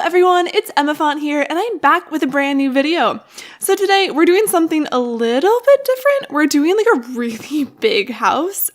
everyone, it's Emaphant here, and I'm back with a brand new video. So today we're doing something a little bit different. We're doing like a really big house.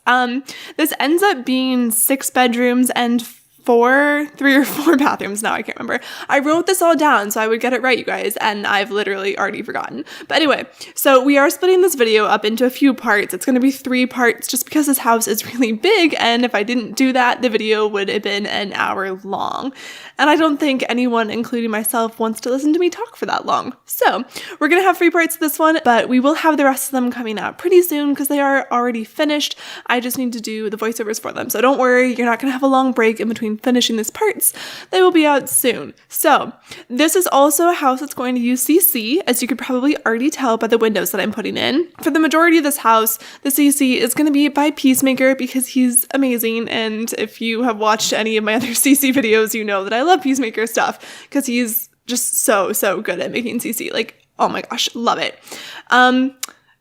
This ends up being 6 bedrooms and 3 or 4 bathrooms now, I can't remember. I wrote this all down so I would get it right, you guys, and I've literally already forgotten. But anyway, so we are splitting this video up into a few parts. It's going to be 3 parts just because this house is really big, and if I didn't do that, the video would have been an hour long. And I don't think anyone, including myself, wants to listen to me talk for that long. So we're going to have 3 parts to this one, but we will have the rest of them coming out pretty soon because they are already finished. I just need to do the voiceovers for them. So don't worry, you're not going to have a long break in between finishing these parts. They will be out soon. So this is also a house that's going to use CC, as you could probably already tell by the windows that I'm putting in. For the majority of this house, the CC is going to be by Peacemaker because he's amazing, and if you have watched any of my other CC videos, you know that I love Peacemaker stuff because he's just so good at making CC. Like, oh my gosh, love it.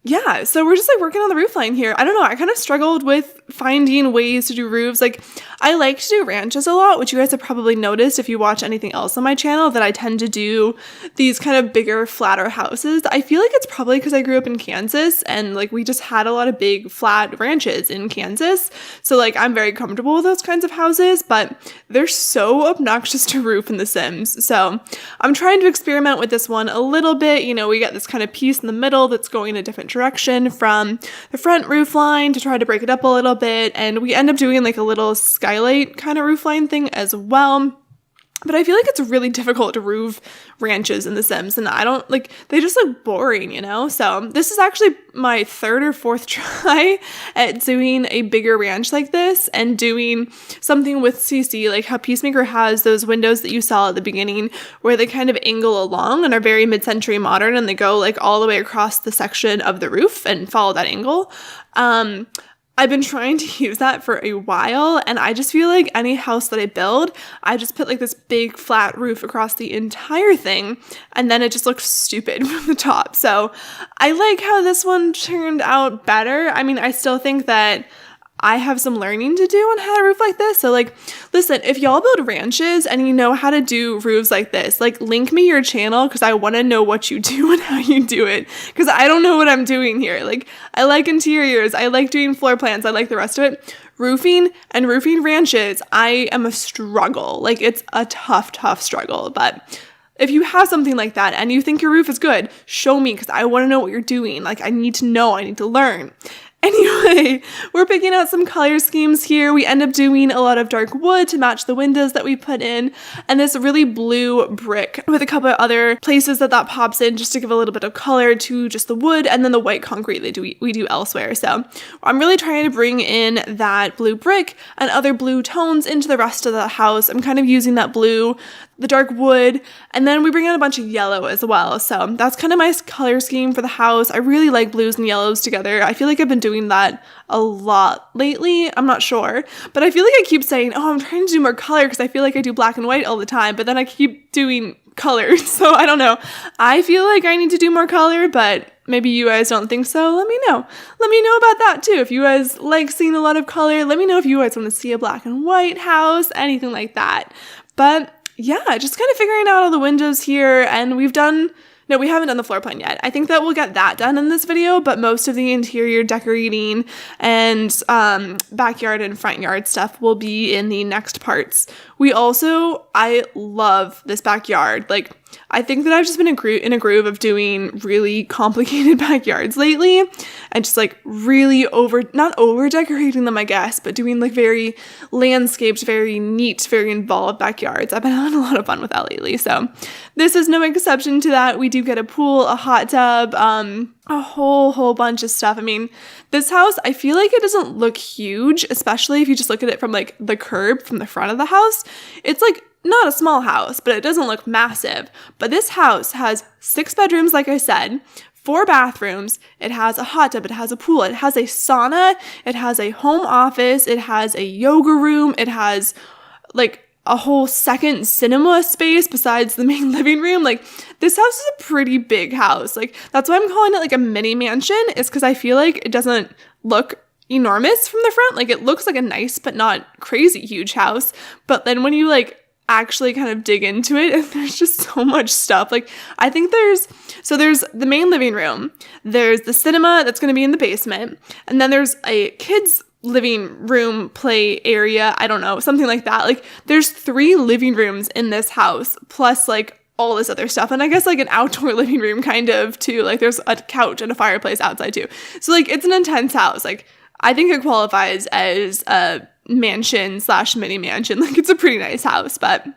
Yeah, so we're just like working on the roof line here. I don't know, I kind of struggled with finding ways to do roofs. Like, I like to do ranches a lot, which you guys have probably noticed if you watch anything else on my channel, that I tend to do these kind of bigger, flatter houses. I feel like it's probably because I grew up in Kansas and like we just had a lot of big flat ranches in Kansas. So like I'm very comfortable with those kinds of houses, but they're so obnoxious to roof in The Sims. So I'm trying to experiment with this one a little bit. You know, we got this kind of piece in the middle that's going a different direction from the front roof line to try to break it up a little bit, and we end up doing like a little skylight kind of roof line thing as well. But I feel like it's really difficult to roof ranches in The Sims, and I don't like, they just look boring, you know? So this is actually my 3rd or 4th try at doing a bigger ranch like this and doing something with CC, like how Peacemaker has those windows that you saw at the beginning where they kind of angle along and are very mid-century modern, and they go like all the way across the section of the roof and follow that angle. I've been trying to use that for a while, and I just feel like any house that I build, I just put like this big flat roof across the entire thing, and then it just looks stupid from the top. So I like how this one turned out better. I mean, I still think that I have some learning to do on how to roof like this. So like, listen, if y'all build ranches and you know how to do roofs like this, like link me your channel because I want to know what you do and how you do it, because I don't know what I'm doing here. Like, I like interiors, I like doing floor plans, I like the rest of it. Roofing and roofing ranches, I am a struggle. Like, it's a tough struggle. But if you have something like that and you think your roof is good, show me because I want to know what you're doing. Like, I need to know, I need to learn. Anyway, we're picking out some color schemes here. We end up doing a lot of dark wood to match the windows that we put in, and this really blue brick with a couple of other places that pops in just to give a little bit of color to just the wood, and then the white concrete that we do elsewhere. So I'm really trying to bring in that blue brick and other blue tones into the rest of the house. I'm kind of using that blue, the dark wood, and then we bring in a bunch of yellow as well. So that's kind of my color scheme for the house. I really like blues and yellows together. I feel like I've been doing that a lot lately. I'm not sure, but I feel like I keep saying, oh, I'm trying to do more color because I feel like I do black and white all the time, but then I keep doing color. So I don't know. I feel like I need to do more color, but maybe you guys don't think so. Let me know. Let me know about that too. If you guys like seeing a lot of color, let me know if you guys want to see a black and white house, anything like that. But yeah, just kind of figuring out all the windows here, and we haven't done the floor plan yet. I think that we'll get that done in this video, but most of the interior decorating and backyard and front yard stuff will be in the next parts. I love this backyard. Like, I think that I've just been in a groove of doing really complicated backyards lately, and just like really not over decorating them, I guess, but doing like very landscaped, very neat, very involved backyards. I've been having a lot of fun with that lately. So this is no exception to that. We do get a pool, a hot tub, a whole bunch of stuff. I mean, this house, I feel like it doesn't look huge, especially if you just look at it from like the curb from the front of the house. It's like not a small house, but it doesn't look massive. But this house has 6 bedrooms, like I said, 4 bathrooms, it has a hot tub, it has a pool, it has a sauna, it has a home office, it has a yoga room, it has like a whole second cinema space besides the main living room. Like, this house is a pretty big house. Like, that's why I'm calling it like a mini mansion, is because I feel like it doesn't look enormous from the front. Like, it looks like a nice but not crazy huge house, but then when you like actually kind of dig into it, and there's just so much stuff. Like, I think there's the main living room, there's the cinema that's going to be in the basement, and then there's a kids living room play area, I don't know, something like that. Like, there's 3 living rooms in this house, plus like all this other stuff, and I guess like an outdoor living room kind of too. Like, there's a couch and a fireplace outside too. So like, it's an intense house. Like, I think it qualifies as a mansion / mini mansion. Like, it's a pretty nice house, but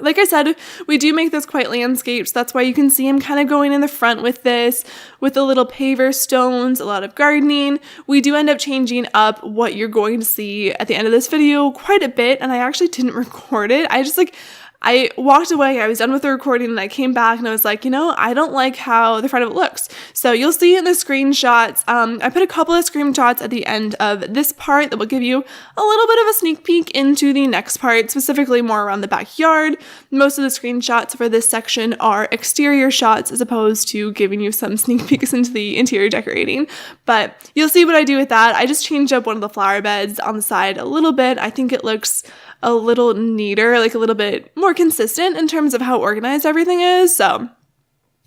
like I said, we do make this quite landscapes. That's why you can see him kind of going in the front with this, with the little paver stones, a lot of gardening. We do end up changing up what you're going to see at the end of this video quite a bit, and I actually didn't record it. I walked away, I was done with the recording, and I came back and I was like, I don't like how the front of it looks. So you'll see in the screenshots, I put a couple of screenshots at the end of this part that will give you a little bit of a sneak peek into the next part, specifically more around the backyard. Most of the screenshots for this section are exterior shots as opposed to giving you some sneak peeks into the interior decorating. But you'll see what I do with that. I just changed up one of the flower beds on the side a little bit. I think it looks a little neater, like a little bit more consistent in terms of how organized everything is. So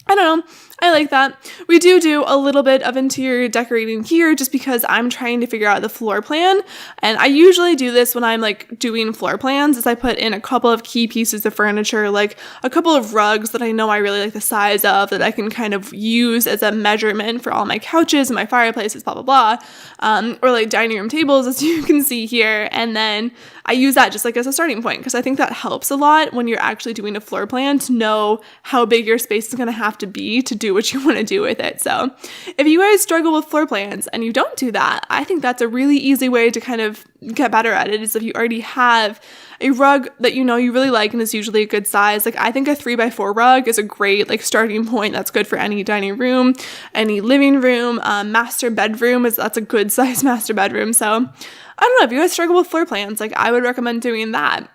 I don't know. I like that. We do a little bit of interior decorating here just because I'm trying to figure out the floor plan. And I usually do this when I'm like doing floor plans, is I put in a couple of key pieces of furniture, like a couple of rugs that I know I really like the size of, that I can kind of use as a measurement for all my couches and my fireplaces, blah, blah, blah. Or like dining room tables, as you can see here. And then I use that just like as a starting point, because I think that helps a lot when you're actually doing a floor plan to know how big your space is going to have to be to do what you want to do with it. So if you guys struggle with floor plans and you don't do that, I think that's a really easy way to kind of get better at it, is if you already have a rug that you really like and is usually a good size. Like, I think a 3x4 rug is a great like starting point. That's good for any dining room, any living room, master bedroom, that's a good size master bedroom. So I don't know, if you guys struggle with floor plans, like, I would recommend doing that.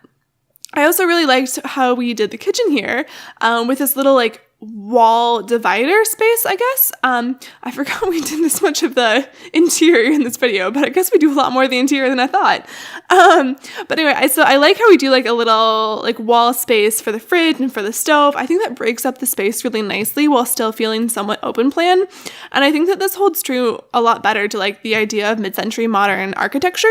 I also really liked how we did the kitchen here with this little like wall divider space, I guess. I forgot we did this much of the interior in this video, but I guess we do a lot more of the interior than I thought. But anyway, so I like how we do like a little like wall space for the fridge and for the stove. I think that breaks up the space really nicely while still feeling somewhat open plan. And I think that this holds true a lot better to like the idea of mid-century modern architecture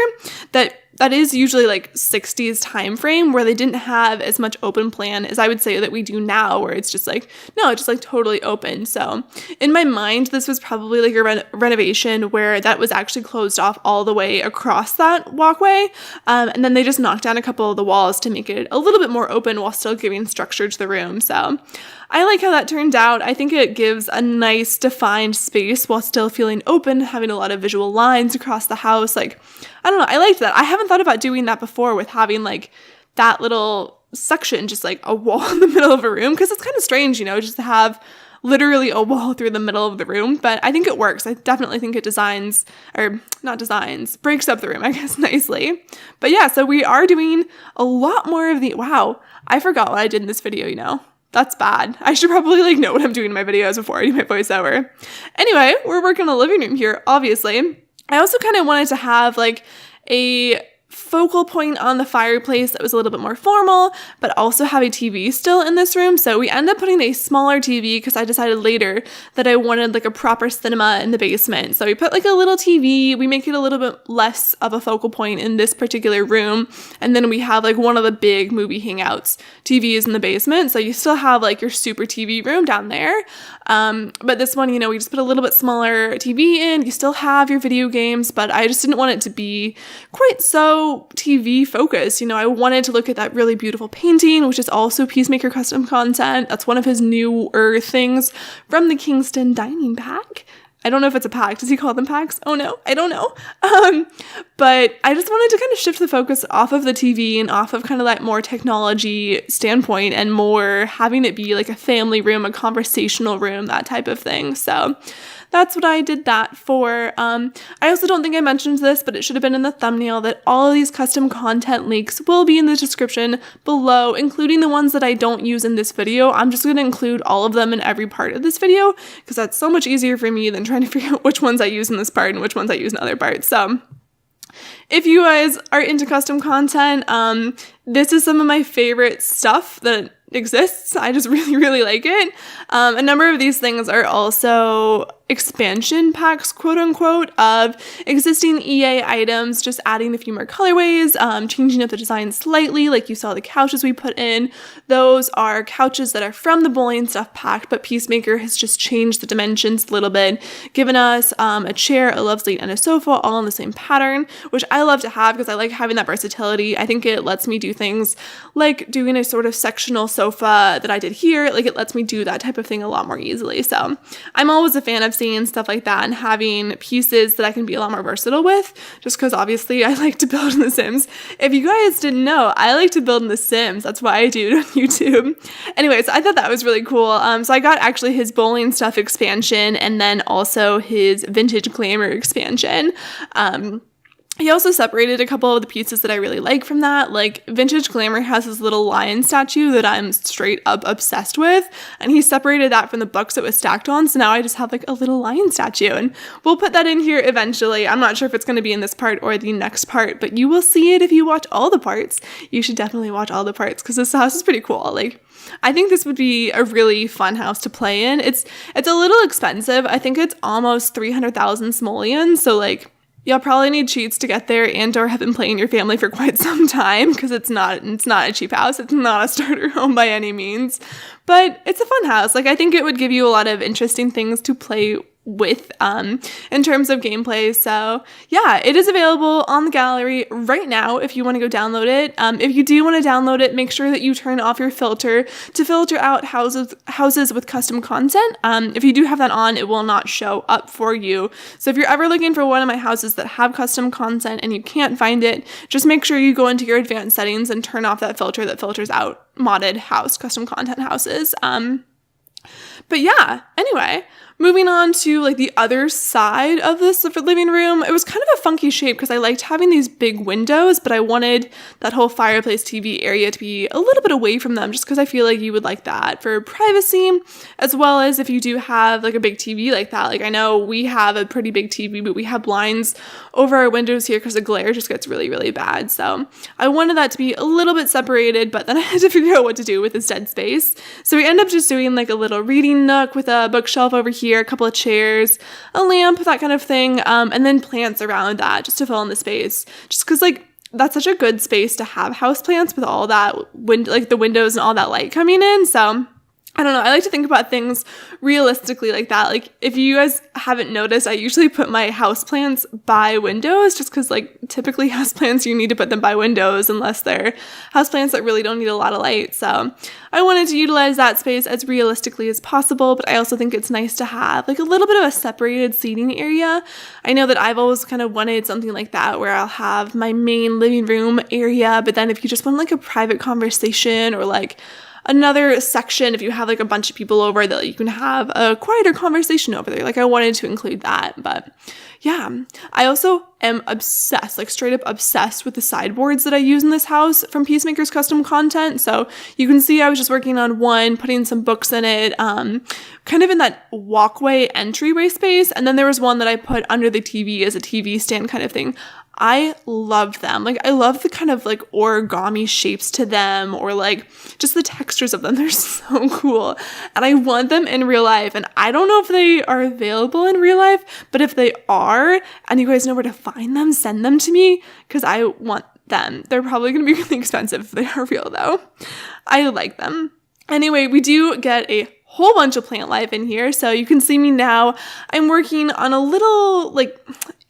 that is usually like 60s time frame, where they didn't have as much open plan as I would say that we do now, where it's just like, no, it's just like totally open. So in my mind, this was probably like a renovation where that was actually closed off all the way across that walkway. And then they just knocked down a couple of the walls to make it a little bit more open while still giving structure to the room. So I like how that turned out. I think it gives a nice defined space while still feeling open, having a lot of visual lines across the house. Like, I don't know, I liked that. I haven't thought about doing that before with having like that little section, just like a wall in the middle of a room, because it's kind of strange, just to have literally a wall through the middle of the room. But I think it works. I definitely think it breaks up the room, I guess, nicely. But yeah, so we are doing a lot more of wow, I forgot what I did in this video, That's bad. I should probably like know what I'm doing in my videos before I do my voiceover. Anyway, we're working on the living room here, obviously. I also kind of wanted to have like a focal point on the fireplace that was a little bit more formal, but also have a TV still in this room. So we end up putting a smaller TV because I decided later that I wanted like a proper cinema in the basement. So we put like a little TV, we make it a little bit less of a focal point in this particular room. And then we have like one of the big movie hangouts TVs in the basement. So you still have like your super TV room down there. But this one, we just put a little bit smaller TV in. You still have your video games, but I just didn't want it to be quite so TV focused. I wanted to look at that really beautiful painting, which is also Peacemaker custom content. That's one of his newer things from the Kingston dining pack. I don't know if it's a pack. Does he call them packs? Oh no, I don't know. But I just wanted to kind of shift the focus off of the TV and off of kind of that more technology standpoint and more having it be like a family room, a conversational room, that type of thing. So that's what I did that for. I also don't think I mentioned this, but it should have been in the thumbnail, that all of these custom content links will be in the description below, including the ones that I don't use in this video. I'm just going to include all of them in every part of this video because that's so much easier for me than trying to figure out which ones I use in this part and which ones I use in other parts. So If you guys are into custom content, this is some of my favorite stuff that exists. I just really, really like it. A number of these things are also expansion packs, quote unquote, of existing EA items, just adding a few more colorways, changing up the design slightly, like you saw the couches we put in. Those are couches that are from the bowling stuff pack, but Peacemaker has just changed the dimensions a little bit, given us a chair, a love seat, and a sofa all in the same pattern, which I love to have because I like having that versatility. I think it lets me do things like doing a sort of sectional sofa that I did here. Like, it lets me do that type of thing a lot more easily. So I'm always a fan of seeing stuff like that and having pieces that I can be a lot more versatile with, just because obviously I like to build in The Sims. If you guys didn't know, I like to build in The Sims. That's why I do it on YouTube. Anyways, I thought that was really cool. So I got actually his bowling stuff expansion and then also his vintage glamour expansion. He also separated a couple of the pieces that I really like from that. Like, Vintage Glamour has this little lion statue that I'm straight up obsessed with, and he separated that from the books it was stacked on, so now I just have like a little lion statue, and we'll put that in here eventually. I'm not sure if it's going to be in this part or the next part, but you will see it if you watch all the parts. You should definitely watch all the parts because this house is pretty cool. Like, I think this would be a really fun house to play in. It's a little expensive. I think it's almost 300,000 simoleons, so like, you'll probably need cheats to get there and or have been playing your family for quite some time because it's not a cheap house. It's not a starter home by any means, but it's a fun house. Like, I think it would give you a lot of interesting things to play with in terms of gameplay. So yeah, it is available on the gallery right now if you want to go download it. If you do want to download it, make sure that you turn off your filter to filter out houses with custom content. If you do have that on, it will not show up for you. So if you're ever looking for one of my houses that have custom content and you can't find it, just make sure you go into your advanced settings and turn off that filter that filters out modded house custom content houses. But yeah, anyway, moving on to like the other side of this living room, it was kind of a funky shape because I liked having these big windows, but I wanted that whole fireplace TV area to be a little bit away from them just because I feel like you would like that for privacy, as well as if you do have like a big TV like that. Like, I know we have a pretty big TV, but we have blinds over our windows here because the glare just gets really, really bad. So I wanted that to be a little bit separated, but then I had to figure out what to do with this dead space. So we end up just doing like a little reading nook with a bookshelf over here, a couple of chairs, a lamp, that kind of thing, and then plants around that just to fill in the space. Just because like that's such a good space to have house plants with all that like the windows and all that light coming in. So I don't know. I like to think about things realistically like that. Like, if you guys haven't noticed, I usually put my houseplants by windows just because, like, typically houseplants, you need to put them by windows unless they're houseplants that really don't need a lot of light. So I wanted to utilize that space as realistically as possible, but I also think it's nice to have, like, a little bit of a separated seating area. I know that I've always kind of wanted something like that where I'll have my main living room area, but then if you just want, like, a private conversation or, like, another section, if you have like a bunch of people over, that you can have a quieter conversation over there. Like, I wanted to include that. But yeah, I also am obsessed, like straight up obsessed with the sideboards that I use in this house from Peacemaker's custom content. So you can see I was just working on one, putting some books in it, kind of in that walkway entryway space. And then there was one that I put under the TV as a TV stand kind of thing. I love them. Like, I love the kind of like origami shapes to them, or like just the textures of them. They're so cool. And I want them in real life. And I don't know if they are available in real life, but if they are, and you guys know where to find them, send them to me because I want them. They're probably going to be really expensive if they are real though. I like them. Anyway, we do get a whole bunch of plant life in here. So you can see me now. I'm working on a little like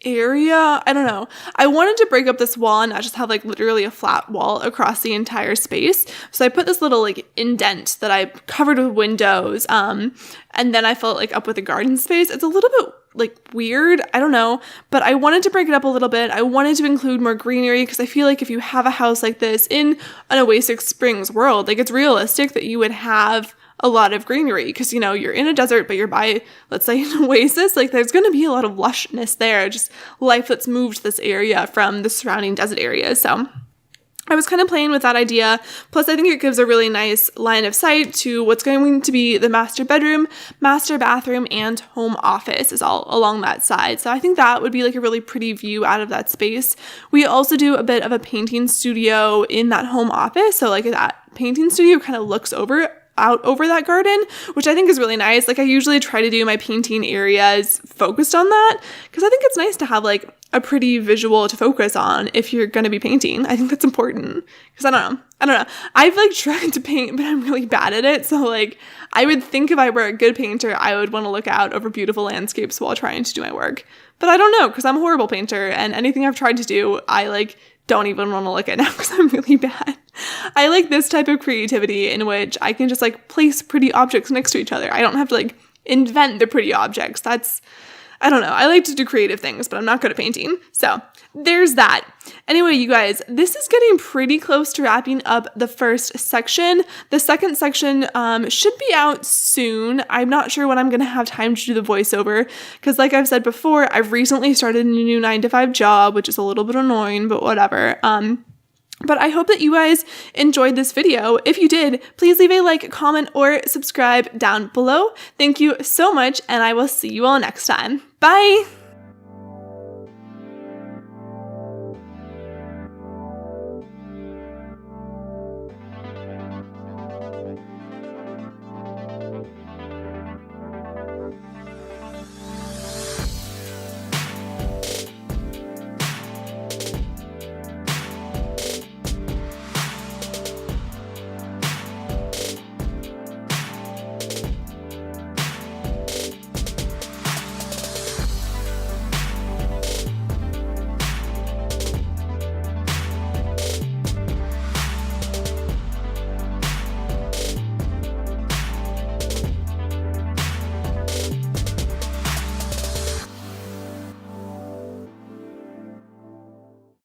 area. I don't know. I wanted to break up this wall and not just have like literally a flat wall across the entire space. So I put this little like indent that I covered with windows. And then I filled it like up with a garden space. It's a little bit like weird. I don't know, but I wanted to break it up a little bit. I wanted to include more greenery because I feel like if you have a house like this in an Oasis Springs world, like it's realistic that you would have a lot of greenery because, you know, you're in a desert, but you're by, let's say, an oasis. Like, there's going to be a lot of lushness there, just life that's moved this area from the surrounding desert areas. So I was kind of playing with that idea. Plus, I think it gives a really nice line of sight to what's going to be the master bedroom, master bathroom, and home office is all along that side. So I think that would be like a really pretty view out of that space. We also do a bit of a painting studio in that home office. So like that painting studio kind of looks out over that garden, which I think is really nice. Like I usually try to do my painting areas focused on that because I think it's nice to have like a pretty visual to focus on if you're going to be painting. I think that's important because I don't know. I've like tried to paint, but I'm really bad at it. So like I would think if I were a good painter, I would want to look out over beautiful landscapes while trying to do my work. But I don't know because I'm a horrible painter and anything I've tried to do, I like don't even want to look at now because I'm really bad. I like this type of creativity in which I can just like place pretty objects next to each other. I don't have to like invent the pretty objects. I don't know. I like to do creative things, but I'm not good at painting. So there's that. Anyway, you guys, this is getting pretty close to wrapping up the first section. The second section should be out soon. I'm not sure when I'm going to have time to do the voiceover because like I've said before, I've recently started a new 9-to-5 job, which is a little bit annoying, but whatever. But I hope that you guys enjoyed this video. If you did, please leave a like, comment, or subscribe down below. Thank you so much, and I will see you all next time. Bye!